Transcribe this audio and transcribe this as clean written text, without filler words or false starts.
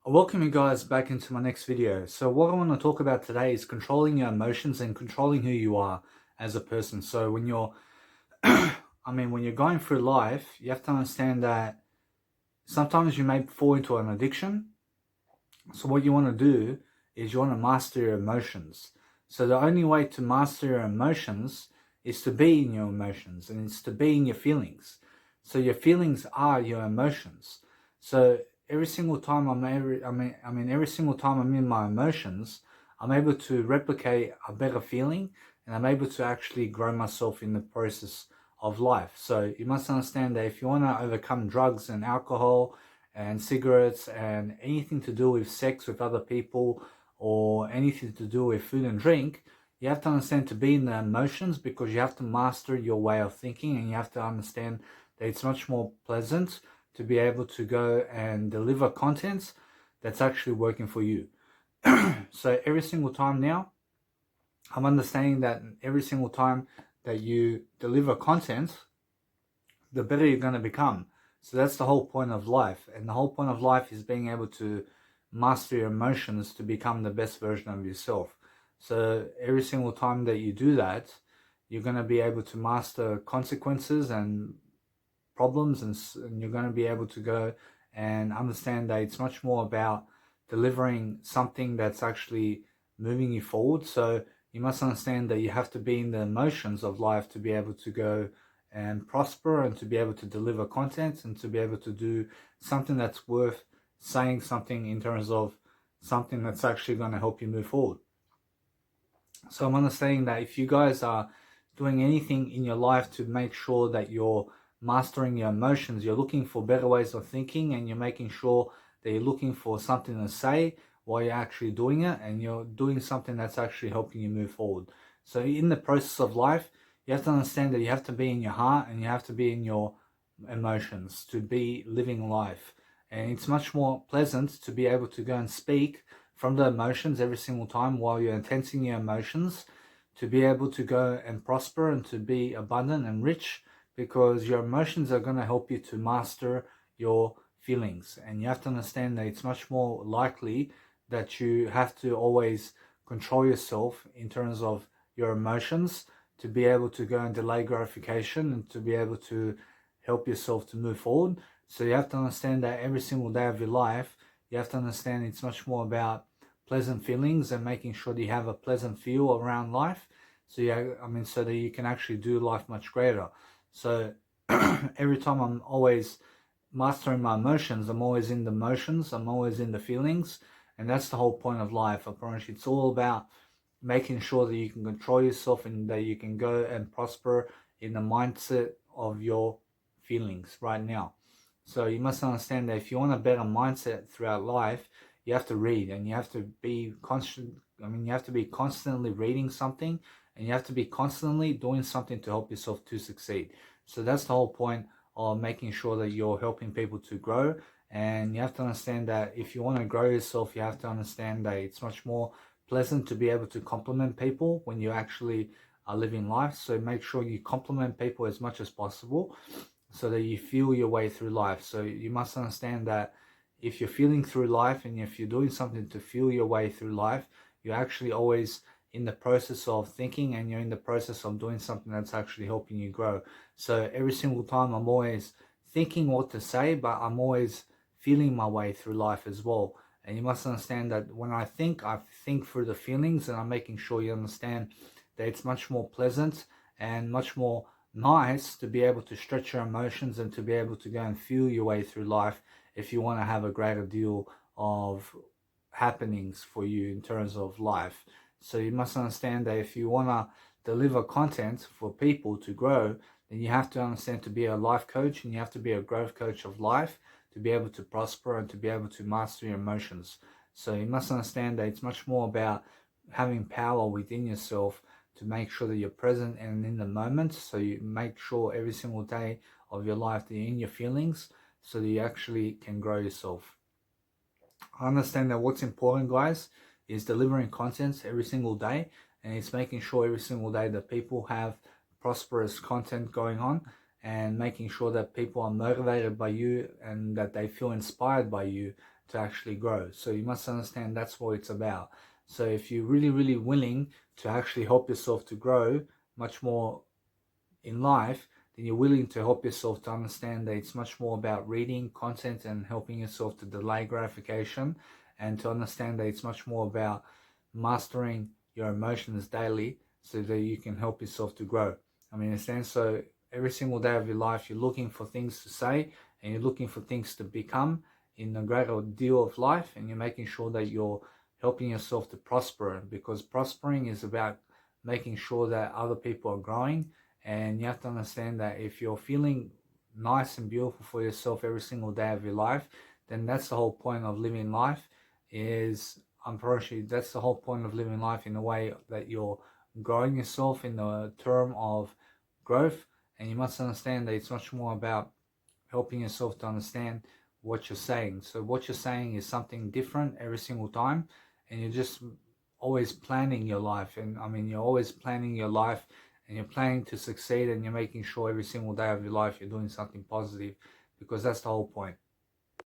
I welcome you guys back into my next video. So what I want to talk about today is controlling your emotions and controlling who you are as a person. So when you're, when you're going through life, you have to understand that sometimes you may fall into an addiction. So what you want to do is you want to master your emotions. So the only way to master your emotions is to be in your emotions, and it's to be in your feelings. So your feelings are your emotions. So every single time every single time I'm in my emotions, I'm able to replicate a better feeling, and I'm able to actually grow myself in the process of life. So you must understand that if you want to overcome drugs and alcohol and cigarettes and anything to do with sex with other people or anything to do with food and drink, you have to understand to be in the emotions, because you have to master your way of thinking, and you have to understand that it's much more pleasant to be able to go and deliver content that's actually working for you. So every single time now, I'm understanding that every single time that you deliver content, the better you're going to become. So that's the whole point of life. And the whole point of life is being able to master your emotions to become the best version of yourself. So every single time that you do that, you're going to be able to master consequences and problems, and you're going to be able to go and understand that it's much more about delivering something that's actually moving you forward. So you must understand that you have to be in the emotions of life to be able to go and prosper, and to be able to deliver content, and to be able to do something that's worth saying, something in terms of something that's actually going to help you move forward. So I'm understanding that if you guys are doing anything in your life to make sure that you're mastering your emotions, you're looking for better ways of thinking, and you're making sure that you're looking for something to say while you're actually doing it, and you're doing something that's actually helping you move forward. So in the process of life, you have to understand that you have to be in your heart and you have to be in your emotions to be living life. And it's much more pleasant to be able to go and speak from the emotions every single time while you're intensing your emotions, to be able to go and prosper and to be abundant and rich, because your emotions are going to help you to master your feelings. And you have to understand that it's much more likely that you have to always control yourself in terms of your emotions to be able to go and delay gratification, and to be able to help yourself to move forward. So you have to understand that every single day of your life, you have to understand it's much more about pleasant feelings and making sure that you have a pleasant feel around life. So yeah, so that you can actually do life much greater. So every time I'm always mastering my emotions, I'm always in the motions, I'm always in the feelings, and that's the whole point of life. I promise you, it's all about making sure that you can control yourself and that you can go and prosper in the mindset of your feelings right now. So you must understand that if you want a better mindset throughout life, you have to read, and you have to be constant. You have to be constantly reading something, and you have to be constantly doing something to help yourself to succeed. So that's the whole point of making sure that you're helping people to grow. And you have to understand that if you want to grow yourself, you have to understand that it's much more pleasant to be able to compliment people when you actually are living life. So make sure you compliment people as much as possible, so that you feel your way through life. So you must understand that if you're feeling through life, and if you're doing something to feel your way through life, you're actually always in the process of thinking, and you're in the process of doing something that's actually helping you grow. So every single time I'm always thinking what to say, but I'm always feeling my way through life as well. And you must understand that when I think through the feelings, and I'm making sure you understand that it's much more pleasant and much more nice to be able to stretch your emotions, and to be able to go and feel your way through life if you want to have a greater deal of happenings for you in terms of life. So you must understand that if you want to deliver content for people to grow, then you have to understand to be a life coach, and you have to be a growth coach of life to be able to prosper and to be able to master your emotions. So you must understand that it's much more about having power within yourself to make sure that you're present and in the moment. So you make sure every single day of your life that you're in your feelings, so that you actually can grow yourself. I understand that what's important, guys, is delivering content every single day, and it's making sure every single day that people have prosperous content going on, and making sure that people are motivated by you, and that they feel inspired by you to actually grow. So you must understand that's what it's about. So if you're really willing to actually help yourself to grow much more in life, then you're willing to help yourself to understand that it's much more about reading content and helping yourself to delay gratification, and to understand that it's much more about mastering your emotions daily so that you can help yourself to grow. I mean, understand? So every single day of your life, you're looking for things to say and you're looking for things to become in a greater deal of life, and you're making sure that you're helping yourself to prosper, because prospering is about making sure that other people are growing. And you have to understand that if you're feeling nice and beautiful for yourself every single day of your life, then that's the whole point of living life. Is unfortunately, that's the whole point of living life, in a way that you're growing yourself in the term of growth. And you must understand that it's much more about helping yourself to understand what you're saying. So what you're saying is something different every single time, and you're just always planning your life. And I mean, you're always planning your life, and you're planning to succeed, and you're making sure every single day of your life you're doing something positive, because that's the whole point.